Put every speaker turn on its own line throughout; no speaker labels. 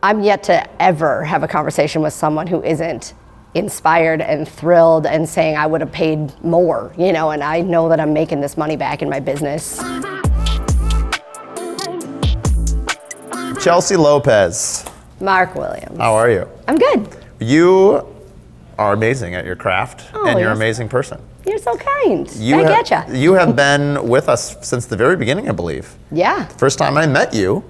I'm yet to ever have a conversation with someone who isn't inspired and thrilled and saying I would have paid more, and I know that I'm making this money back in my business.
Chelsie Lopez.
Mark Williams.
How are you?
I'm good.
You are amazing at your craft, and you're an
yes.
amazing person.
You're so kind. I get
You have been with us since the very beginning, I believe.
Yeah.
First time I met you.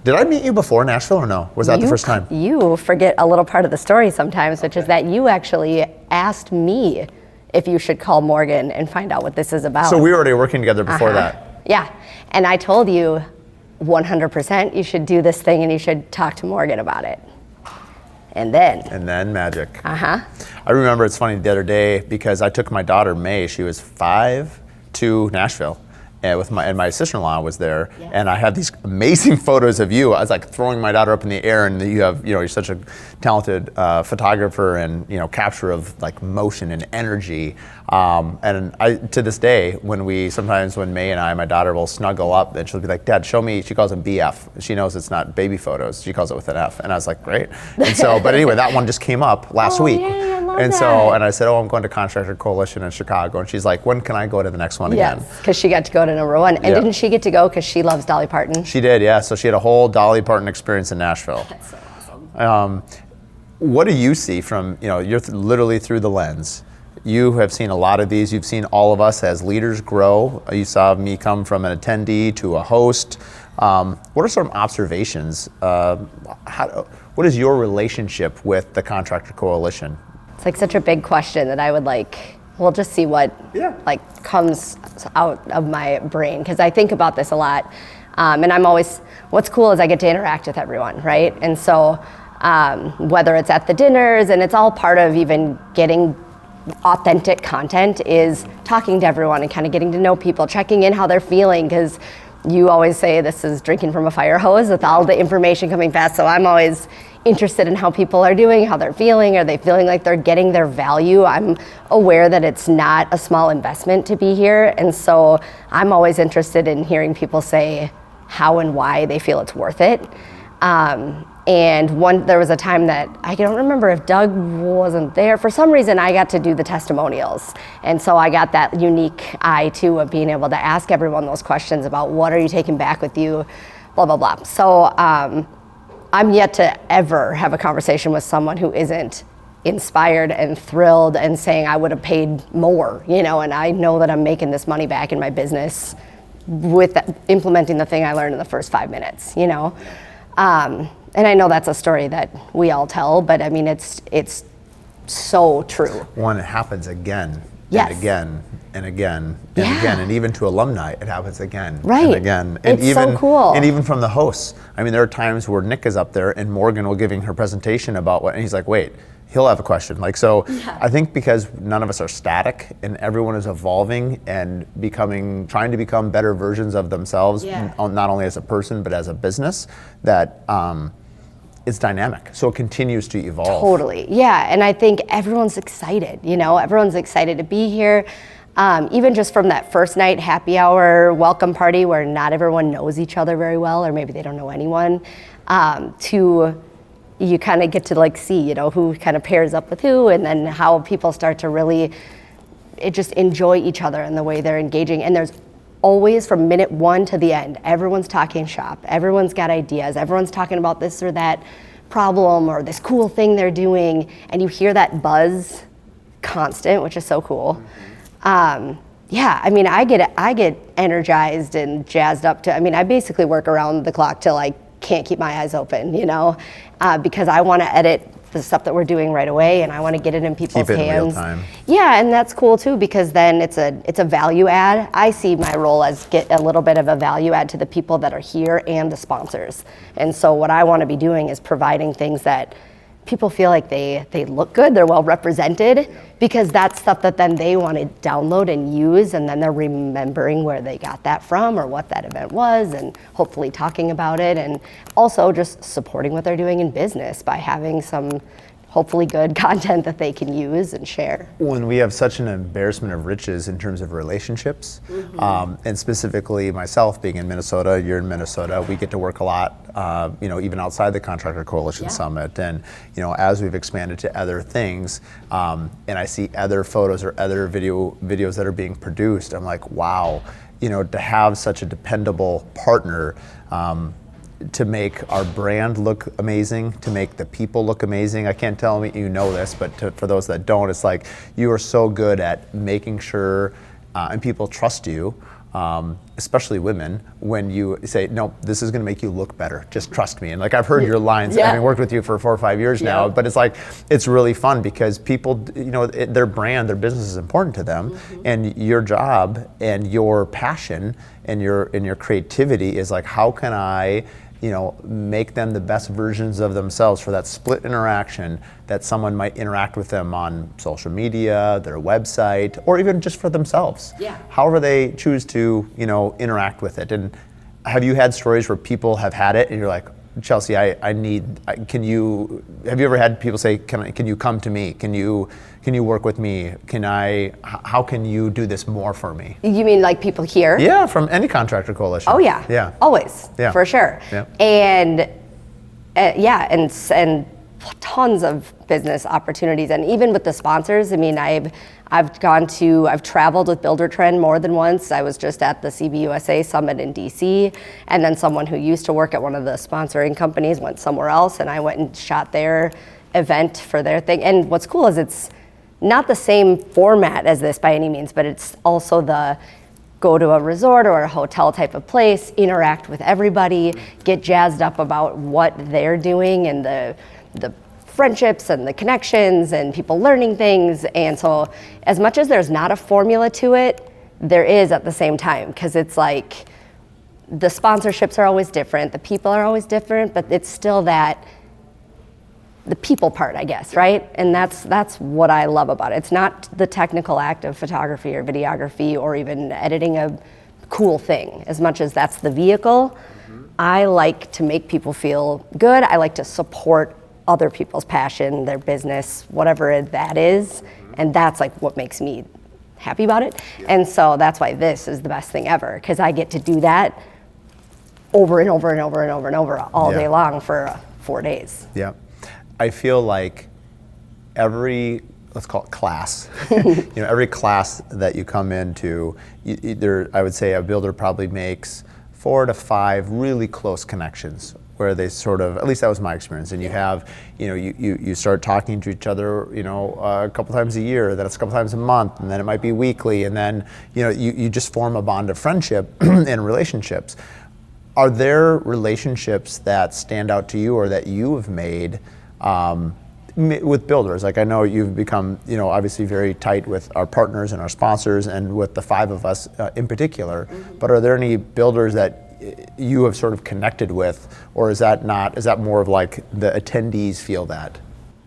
Did I meet you before Nashville or no? Was that the first time?
You forget a little part of the story sometimes, which is that you actually asked me if you should call Morgan and find out what this is about.
So we were already working together before that.
Yeah. And I told you 100% you should do this thing and you should talk to Morgan about it. And then magic. I
remember, it's funny, the other day, because I took my daughter May, she was 5, to Nashville. And my sister-in-law was there, and I had these amazing photos of you. I was like throwing my daughter up in the air, and you're such a talented photographer and capture of like motion and energy. And I, to this day, when May and my daughter will snuggle up, and she'll be like, "Dad, show me." She calls them BF. She knows it's not baby photos. She calls it with an F. And I was like, "Great." And so, but anyway, that one just came up last week.
Yay, I love
and
that.
so, and I said, "Oh, I'm going to Contractor Coalition in Chicago," and she's like, "When can I go to the next one again?"
Yes, because she got to go to number one. And didn't she get to go because she loves Dolly Parton?
She did, yeah. So she had a whole Dolly Parton experience in Nashville.
That's so awesome.
What do you see from, you're literally through the lens. You have seen a lot of these. You've seen all of us as leaders grow. You saw me come from an attendee to a host. What are some observations? What is your relationship with the Contractor Coalition?
It's like such a big question that I would we'll just see what comes out of my brain, because I think about this a lot. And what's cool is I get to interact with everyone, right? And so whether it's at the dinners, and it's all part of even getting authentic content, is talking to everyone and kind of getting to know people, checking in how they're feeling, because you always say this is drinking from a fire hose with all the information coming fast. So I'm always interested in how people are doing, how they're feeling. Are they feeling like they're getting their value? I'm aware that it's not a small investment to be here. And so I'm always interested in hearing people say how and why they feel it's worth it. And there was a time that I don't remember if Doug wasn't there. For some reason, I got to do the testimonials. And so I got that unique eye too of being able to ask everyone those questions about what are you taking back with you, blah, blah, blah. So I'm yet to ever have a conversation with someone who isn't inspired and thrilled and saying I would have paid more, and I know that I'm making this money back in my business with implementing the thing I learned in the first 5 minutes, And I know that's a story that we all tell, but I mean, it's so true.
When it happens again,
yes.
and again, and again, and again, and even to alumni, it happens again,
right.
and again. And
it's so cool.
And even from the hosts. I mean, there are times where Nick is up there and Morgan will giving her presentation about and he's like, wait, he'll have a question. I think because none of us are static and everyone is evolving and trying to become better versions of themselves, not only as a person, but as a business, that it's dynamic. So it continues to evolve.
Totally, yeah. And I think everyone's excited, everyone's excited to be here. Even just from that first night happy hour welcome party where not everyone knows each other very well, or maybe they don't know anyone, to you kind of get to see, who kind of pairs up with who, and then how people start to really just enjoy each other and the way they're engaging. And there's always, from minute one to the end, everyone's talking shop, everyone's got ideas, everyone's talking about this or that problem or this cool thing they're doing, and you hear that buzz constant, which is so cool. I mean, I get energized and jazzed up I basically work around the clock till I can't keep my eyes open, because I want to edit the stuff that we're doing right away, and I want to get it in people's hands.
Keep it in real time.
Yeah, and that's cool too, because then it's a value add. I see my role as get a little bit of a value add to the people that are here and the sponsors. And so what I want to be doing is providing things that people feel like they look good, they're well represented, because that's stuff that then they want to download and use, and then they're remembering where they got that from or what that event was, and hopefully talking about it, and also just supporting what they're doing in business by having some hopefully good content that they can use and share.
When we have such an embarrassment of riches in terms of relationships, and specifically myself being in Minnesota, you're in Minnesota, we get to work a lot, even outside the Contractor Coalition Summit. And, as we've expanded to other things, and I see other photos or other videos that are being produced, I'm like, wow, to have such a dependable partner, to make our brand look amazing, to make the people look amazing. I can't tell me you know this, but for those that don't, it's like you are so good at making sure, and people trust you, especially women, when you say, no, this is gonna make you look better, just trust me. And like I've heard your lines, having worked with you for 4 or 5 years now, but it's like, it's really fun because people, their brand, their business is important to them, and your job and your passion and your creativity is like, how can I make them the best versions of themselves for that split interaction that someone might interact with them on social media, their website, or even just for themselves. However they choose to, interact with it. And have you had stories where people have had it and you're like, Chelsie, have you ever had people say, can you come to me? Can you work with me? How can you do this more for me?
You mean like people here?
Yeah, from any contractor coalition.
Oh yeah. Yeah. Always. Yeah. For sure. Yeah. And and tons of business opportunities, and even with the sponsors. I mean, I've traveled with Buildertrend more than once. I was just at the CBUSA Summit in DC, and then someone who used to work at one of the sponsoring companies went somewhere else, and I went and shot their event for their thing. And what's cool is it's not the same format as this by any means, but it's also the go to a resort or a hotel type of place, interact with everybody, get jazzed up about what they're doing and the friendships and the connections and people learning things. And so as much as there's not a formula to it, there is at the same time, because it's like the sponsorships are always different, the people are always different, but it's still that the people part, I guess, right? And that's what I love about it. It's not the technical act of photography or videography or even editing a cool thing, as much as that's the vehicle. I like to make people feel good. I like to support other people's passion, their business, whatever that is. And that's like what makes me happy about it. And so that's why this is the best thing ever, because I get to do that over and over and over and over and over all day long for 4 days.
Yeah. I feel like every, let's call it class, every class that you come into, I would say a builder probably makes 4 to 5 really close connections where they sort of, at least that was my experience, and you have, you start talking to each other, a couple times a year, then it's a couple times a month, and then it might be weekly, and then, you just form a bond of friendship and relationships. Are there relationships that stand out to you or that you have made with builders? Like I know you've become, obviously very tight with our partners and our sponsors and with the 5 of us in particular, but are there any builders that you have sort of connected with, or is that more of like the attendees feel that?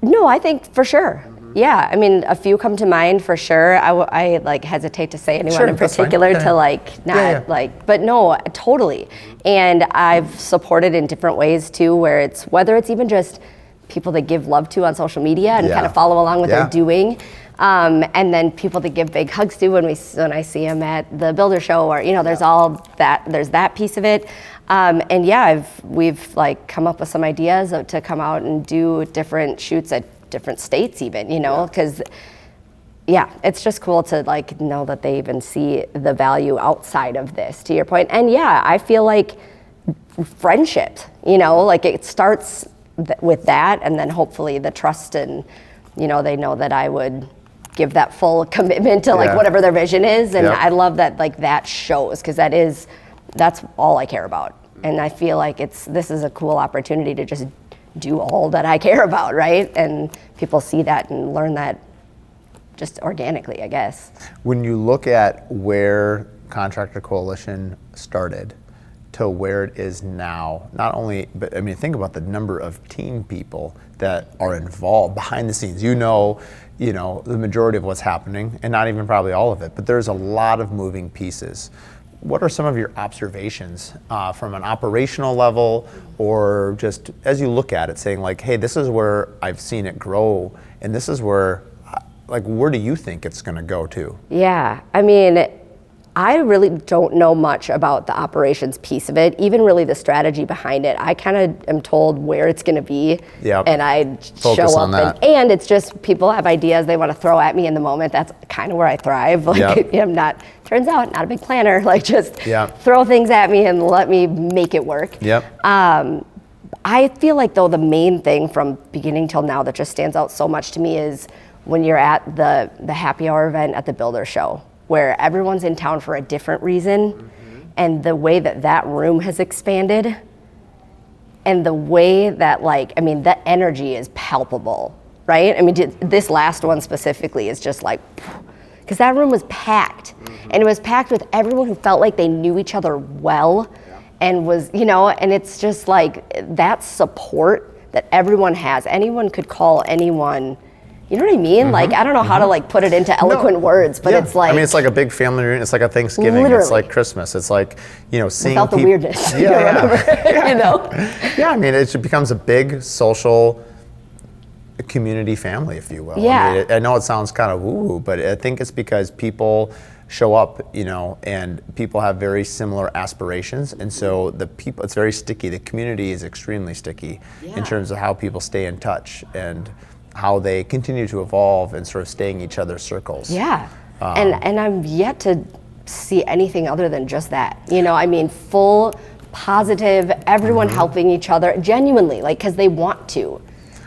No, I think for sure. Yeah, I mean, a few come to mind for sure. I like hesitate to say anyone in particular to like not like, but no, totally. And I've supported in different ways too, where whether it's even just people that give love to on social media and kind of follow along with what they're doing. And then people that give big hugs to when I see them at the builder show, or there's all that, there's that piece of it. And we've like come up with some ideas to come out and do different shoots at different states even, because it's just cool to like know that they even see the value outside of this, to your point. And I feel like friendship, like it starts with that, and then hopefully the trust, and they know that I would give that full commitment to like whatever their vision is. And I love that like that shows, because that's all I care about. And I feel like this is a cool opportunity to just do all that I care about, right? And people see that and learn that just organically, I guess.
When you look at where Contractor Coalition started to where it is now, not only, but I mean, think about the number of team people that are involved behind the scenes. The majority of what's happening, and not even probably all of it, but there's a lot of moving pieces. what are some of your observations from an operational level, or just as you look at it, saying like, hey, this is where I've seen it grow, and this is where, like, where do you think it's going to go to?
Yeah, I mean, I really don't know much about the operations piece of it, even really the strategy behind it. I kind of am told where it's going to be, and I
Focus
show
on
up.
that.
And it's just people have ideas they want to throw at me in the moment. That's kind of where I thrive. Like, I'm not, turns out, not a big planner. Like, just throw things at me and let me make it work. I feel like, though, the main thing from beginning till now that just stands out so much to me is when you're at the happy hour event at the Builder Show, where everyone's in town for a different reason, and the way that that room has expanded, and the way that, like, I mean, the energy is palpable, right? I mean, this last one specifically is just like, because that room was packed, and it was packed with everyone who felt like they knew each other well, and was, you know, and it's just like that support that everyone has. Anyone could call anyone. You know what I mean? Like, I don't know how to like put it into eloquent words, but it's like,
I mean, it's like a big family reunion. It's like a Thanksgiving.
Literally.
It's like Christmas. It's like, you know, seeing
without the weirdness. You know?
Yeah, I mean, it becomes a big social community family, if you will. I mean, I know it sounds kind of woo-woo, but I think it's because people show up, you know, and people have very similar aspirations, and so the people, it's very sticky. The community is extremely sticky in terms of how people stay in touch and how they continue to evolve and sort of stay in each other's circles.
And I'm yet to see anything other than just that. You know, I mean, full positive, everyone helping each other genuinely, like, because they want to,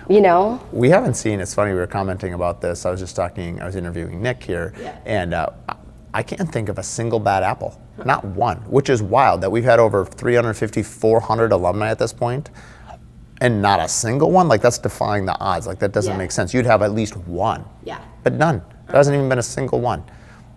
you know?
We haven't seen, it's funny, we were commenting about this. I was interviewing Nick here, and I can't think of a single bad apple, not one, which is wild that we've had over 350, 400 alumni at this point. And not a single one? Like, that's defying the odds. Like, that doesn't make sense. You'd have at least one. But none. There hasn't even been a single one.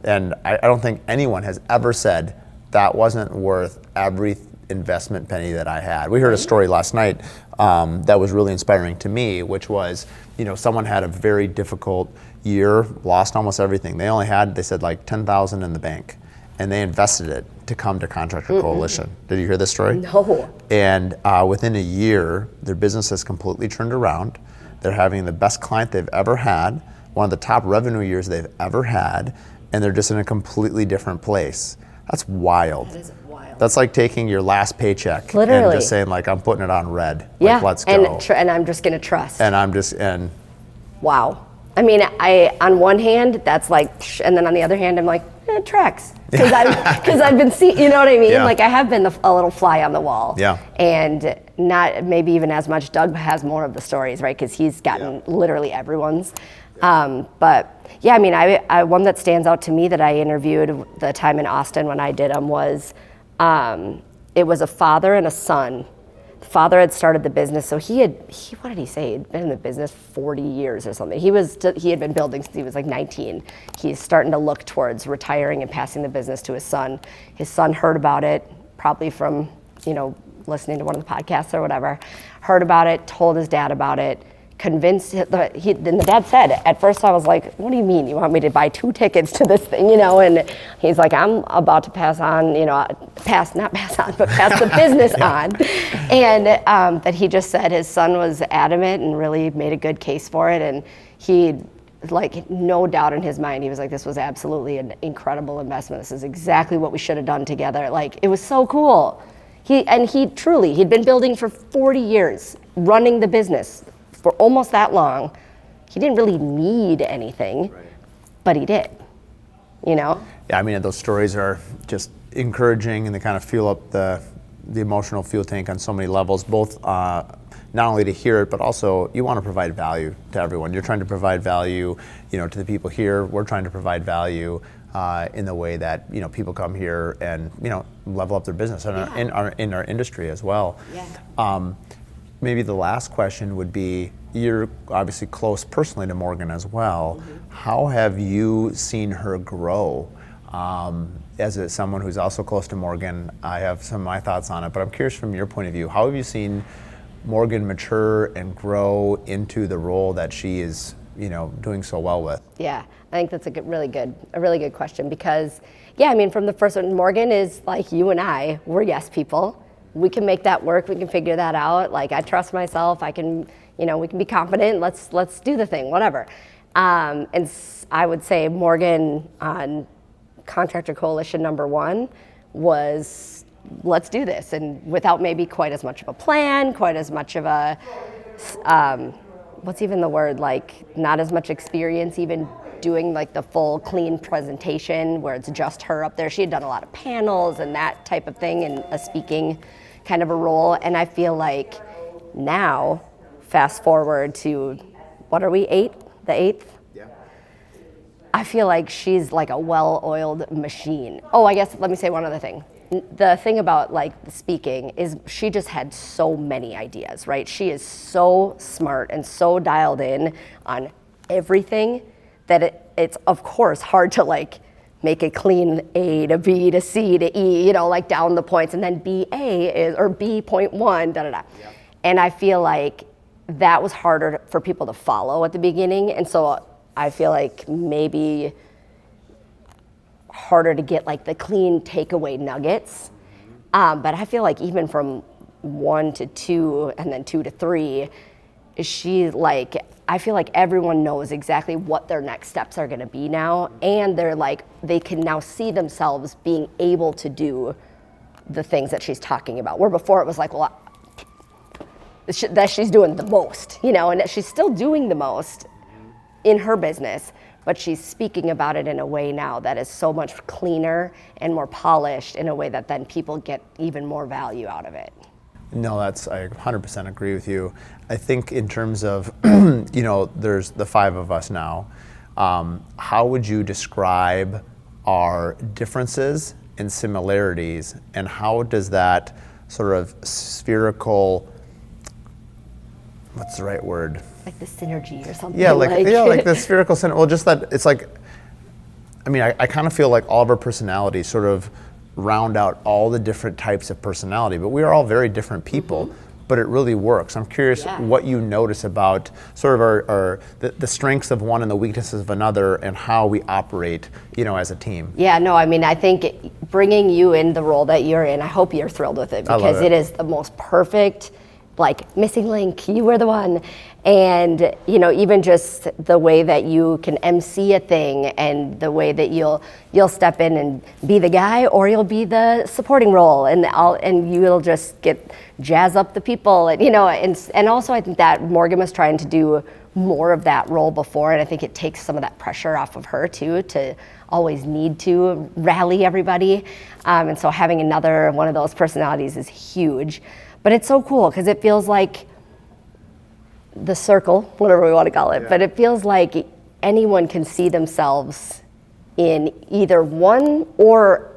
And I don't think anyone has ever said that wasn't worth every investment penny that I had. We heard a story last night that was really inspiring to me, which was, you know, someone had a very difficult year, lost almost everything. They only had, they said, like $10,000 in the bank, and they invested it to come to Contractor Coalition. Did you hear this story?
No.
And within a year, their business has completely turned around. They're having the best client they've ever had, one of the top revenue years they've ever had, and they're just in a completely different place. That's wild. That is wild. That's like taking your last paycheck and just saying, like, I'm putting it on red. Like, let's go.
And I'm just gonna trust.
And
wow. I mean, on one hand, that's like, and then on the other hand, I'm like, tracks. Because I've been seeing, you know what I mean? Like, I have been a little fly on the wall. And not maybe even as much. Doug has more of the stories, right? Because he's gotten literally everyone's. But yeah, I mean, I one that stands out to me that I interviewed the time in Austin when I did them was, it was a father and a son. The father had started the business, so what did he say? He'd been in the business 40 years or something. He had been building since he was like 19. He's starting to look towards retiring and passing the business to his son. His son heard about it, probably from, you know, listening to one of the podcasts or whatever, heard about it, told his dad about it, convinced then the dad said, at first I was like, what do you mean? You want me to buy 2 tickets to this thing, you know? And he's like, I'm about to pass on, you know, pass the business on. And that he just said his son was adamant and really made a good case for it. And he, like, no doubt in his mind, he was like, this was absolutely an incredible investment. This is exactly what we should have done together. Like, it was so cool. He'd been building for 40 years, running the business for almost that long. He didn't really need anything, but he did, you know?
Yeah, I mean, those stories are just encouraging, and they kind of fuel up the emotional fuel tank on so many levels, both not only to hear it, but also you want to provide value to everyone. You're trying to provide value, you know, to the people here. We're trying to provide value in the way that, you know, people come here and, you know, level up their business in our industry as well. Maybe the last question would be, you're obviously close personally to Morgan as well. How have you seen her grow? As someone who's also close to Morgan, I have some of my thoughts on it, but I'm curious from your point of view, how have you seen Morgan mature and grow into the role that she is doing so well with?
Yeah, I think that's a really good question because, yeah, I mean, from the first one, Morgan is like you and I, we're yes people. We can make that work. We can figure that out. Like, I trust myself. I can, we can be confident. Let's do the thing, whatever. And I would say Morgan on Contractor Coalition #1 was, let's do this. And without maybe quite as much of a plan, quite as much of a, what's even the word, like not as much experience even doing like the full clean presentation where it's just her up there. She had done a lot of panels and that type of thing and a speaking kind of a role. And I feel like now, fast forward to, what are we, the 8th?
Yeah.
I feel like she's like a well-oiled machine. Oh, I guess, let me say one other thing. The thing about like the speaking is she just had so many ideas, right? She is so smart and so dialed in on everything that it's of course hard to like make a clean A to B to C to E, like down the points, and then BA is, or B.1, Yeah. And I feel like that was harder for people to follow at the beginning, and so I feel like maybe harder to get like the clean takeaway nuggets. But I feel like even from 1 to 2 and then 2 to 3, I feel like everyone knows exactly what their next steps are gonna be now, and they can now see themselves being able to do the things that she's talking about. Where before it was like, well, that she's doing the most, and that she's still doing the most in her business, but she's speaking about it in a way now that is so much cleaner and more polished in a way that then people get even more value out of it.
No, I 100% agree with you. I think in terms of, there's the 5 of us now. How would you describe our differences and similarities, and how does that sort of spherical, what's the right word?
Like the synergy or something.
Yeah, like the spherical synergy. Well, just that it's like, I kind of feel like all of our personalities sort of round out all the different types of personality, but we are all very different people, but it really works. I'm curious what you notice about sort of the strengths of one and the weaknesses of another, and how we operate, as a team.
Yeah, no, I think bringing you in the role that you're in, I hope you're thrilled with it, because it is the most perfect, like, missing link, you were the one. And even just the way that you can MC a thing, and the way that you'll step in and be the guy, or you'll be the supporting role, and you'll just jazz up the people, and also I think that Morgan was trying to do more of that role before, and I think it takes some of that pressure off of her too, to always need to rally everybody, and so having another one of those personalities is huge. But it's so cool because it feels like the circle, whatever we want to call it, but it feels like anyone can see themselves in either one or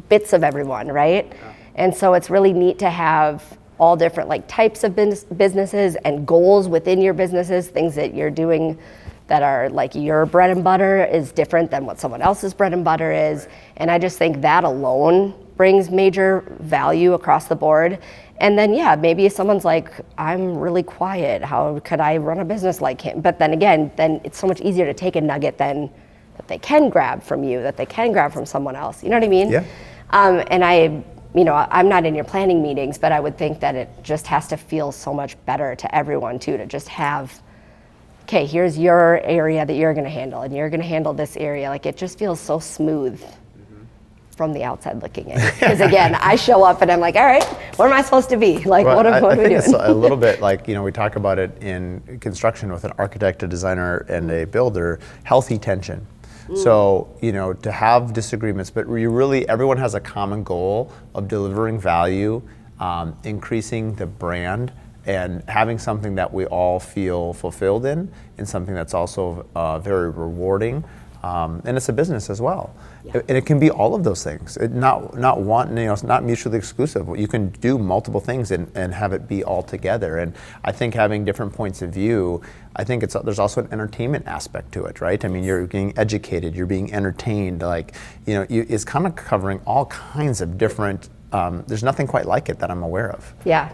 bits of everyone, right? Yeah. And so it's really neat to have all different like types of businesses and goals within your businesses, things that you're doing that are like your bread and butter is different than what someone else's bread and butter is. Right. And I just think that alone brings major value across the board. And then, maybe someone's like, I'm really quiet. How could I run a business like him? But then again, it's so much easier to take a nugget that they can grab from you, that they can grab from someone else. You know what I mean?
Yeah.
And I'm not in your planning meetings, but I would think that it just has to feel so much better to everyone too, to just have, okay, here's your area that you're gonna handle, and you're gonna handle this area. Like, it just feels so smooth from the outside looking in. Because again, I show up and I'm like, all right, what am I supposed to be? Like, what are we doing?
It's a little bit like, we talk about it in construction with an architect, a designer, and a builder, healthy tension. So, to have disagreements, but everyone has a common goal of delivering value, increasing the brand, and having something that we all feel fulfilled in, and something that's also very rewarding. And it's a business as well. Yeah. And it can be all of those things. Not one, it's not mutually exclusive. You can do multiple things and have it be all together. And I think having different points of view, I think there's also an entertainment aspect to it, right? I mean, you're being educated, you're being entertained, it's kind of covering all kinds of different, there's nothing quite like it that I'm aware of.
Yeah,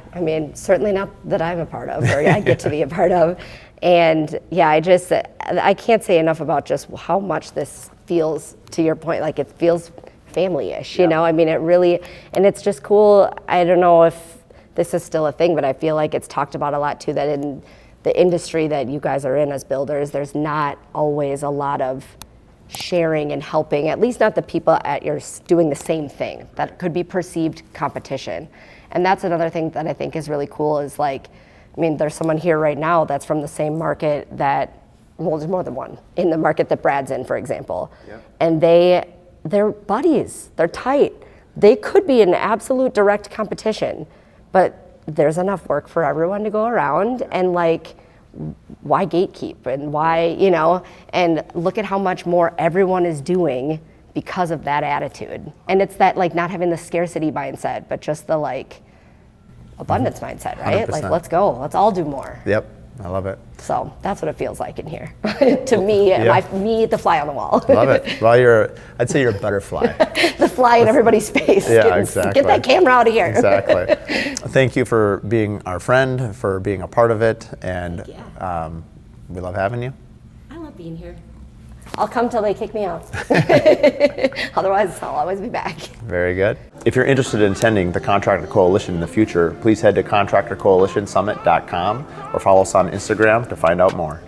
certainly not that I'm a part of, or I get to be a part of. And yeah, I can't say enough about just how much this feels, to your point, like it feels family-ish, you know? I mean, it really, and it's just cool. I don't know if this is still a thing, but I feel like it's talked about a lot too, that in the industry that you guys are in as builders, there's not always a lot of sharing and helping, at least not the people at your doing the same thing. That could be perceived competition. And that's another thing that I think is really cool is like, I mean, there's someone here right now that's from the same market that, well, there's more than one, in the market that Brad's in, for example. And they're buddies, they're tight. They could be in absolute direct competition, but there's enough work for everyone to go around, and like, why gatekeep, and why, you know, and look at how much more everyone is doing because of that attitude. And it's that like not having the scarcity mindset, but just the like abundance mindset, right?
100%.
Like, let's go, let's all do more.
Yep, I love it.
So that's what it feels like in here. To me, me, the fly on the wall.
Love it. Well, I'd say you're a butterfly.
The fly in everybody's face.
Yeah, exactly.
Get that camera out of here.
Exactly. Thank you for being our friend, for being a part of it, and we love having you.
I love being here. I'll come till they kick me out. Otherwise, I'll always be back.
Very good. If you're interested in attending the Contractor Coalition in the future, please head to contractorcoalitionsummit.com or follow us on Instagram to find out more.